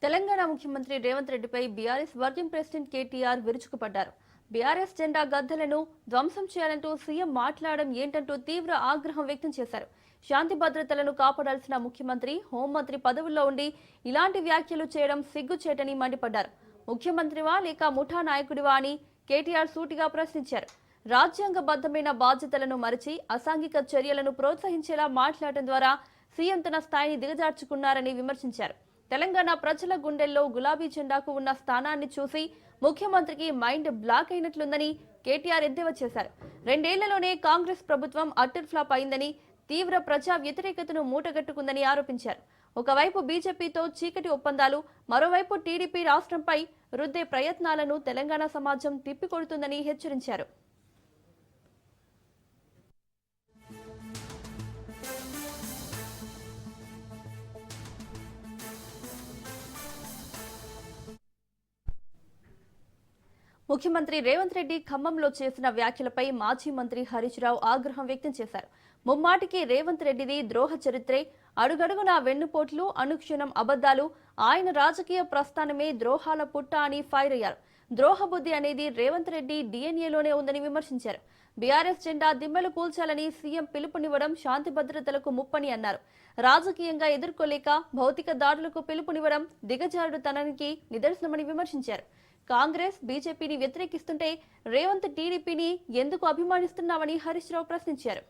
తెలంగాణ ముఖ్యమంత్రి రేవంత్ రెడ్డిపై BRS working president KTR విరుచుకుపడ్డారు. బీఆర్ఎస్ జెండా గద్దెలను ధ్వంసం చేయాలంటూ సీఎం మాట్లాడడం ఏంటంటూ తీవ్ర ఆగ్రహం వ్యక్తం చేశారు. శాంతి భద్రతలను కాపాడాల్సిన ముఖ్యమంత్రి, హోంమంత్రి పదవుల్లో ఉండి ఇలాంటి వ్యాఖ్యలు చేయడం సిగ్గుచేటని మండిపడ్డారు. ముఖ్యమంత్రివా లేక ముఠా నాయకుడివా అని కేటీఆర్ సూటిగా ప్రశ్నించారు. రాజ్యాంగబద్ధమైన బాధ్యతలను మరిచి అసాంఘిక చర్యలను ప్రోత్సహించేలా మాట్లాడటం ద్వారా సీఎం తన స్థాయిని దిగజార్చుకున్నారని విమర్శించారు. తెలంగాణ ప్రజల గుండెల్లో గులాబీ జెండాకు ఉన్న స్థానాన్ని చూసి ముఖ్యమంత్రికి మైండ్ బ్లాక్ అయినట్లుందని కేటీఆర్ ఎద్దేవా చేశారు. 2 ఏళ్లలోనే కాంగ్రెస్ ప్రభుత్వం అట్టర్ ఫ్లాప్ అయిందని, తీవ్ర ప్రజా వ్యతిరేకతను మూటగట్టుకుందని ఆరోపించారు. ఒకవైపు బీజేపీతో చీకటి ఒప్పందాలు, మరోవైపు టీడీపీ రాష్ట్రంపై రుద్దే ప్రయత్నాలను తెలంగాణ సమాజం తిప్పికొడుతుందని హెచ్చరించారు. ముఖ్యమంత్రి రేవంత్ రెడ్డి ఖమ్మంలో చేసిన వ్యాఖ్యలపై మాజీ మంత్రి హరీష్ రావు ఆగ్రహం వ్యక్తం చేశారు. ముమ్మాటికి రేవంత్ రెడ్డిది ద్రోహ చరిత్రే, అడుగడుగునా వెన్నుపోట్లు, అనుక్షణం అబద్దాలు, ఆయన రాజకీయ ప్రస్థానమే ద్రోహాల పుట్ట అని ఫైర్ అయ్యారు. ద్రోహబుద్ధి అనేది రేవంత్ రెడ్డి డిఎన్ఏలోనే ఉందని విమర్శించారు. బీఆర్ఎస్ జెండా దిమ్మెలు కూల్చాలని సీఎం పిలుపునివ్వడం శాంతి భద్రతలకు ముప్పని అన్నారు. రాజకీయంగా ఎదుర్కోలేక భౌతిక దాడులకు పిలుపునివ్వడం దిగజారుడుతనానికి నిదర్శనమని విమర్శించారు. కాంగ్రెస్, బీజేపీని వ్యతిరేకిస్తుంటే రేవంత్ టీడీపీని ఎందుకు అభిమానిస్తున్నామని హరీష్ రావు ప్రశ్నించారు.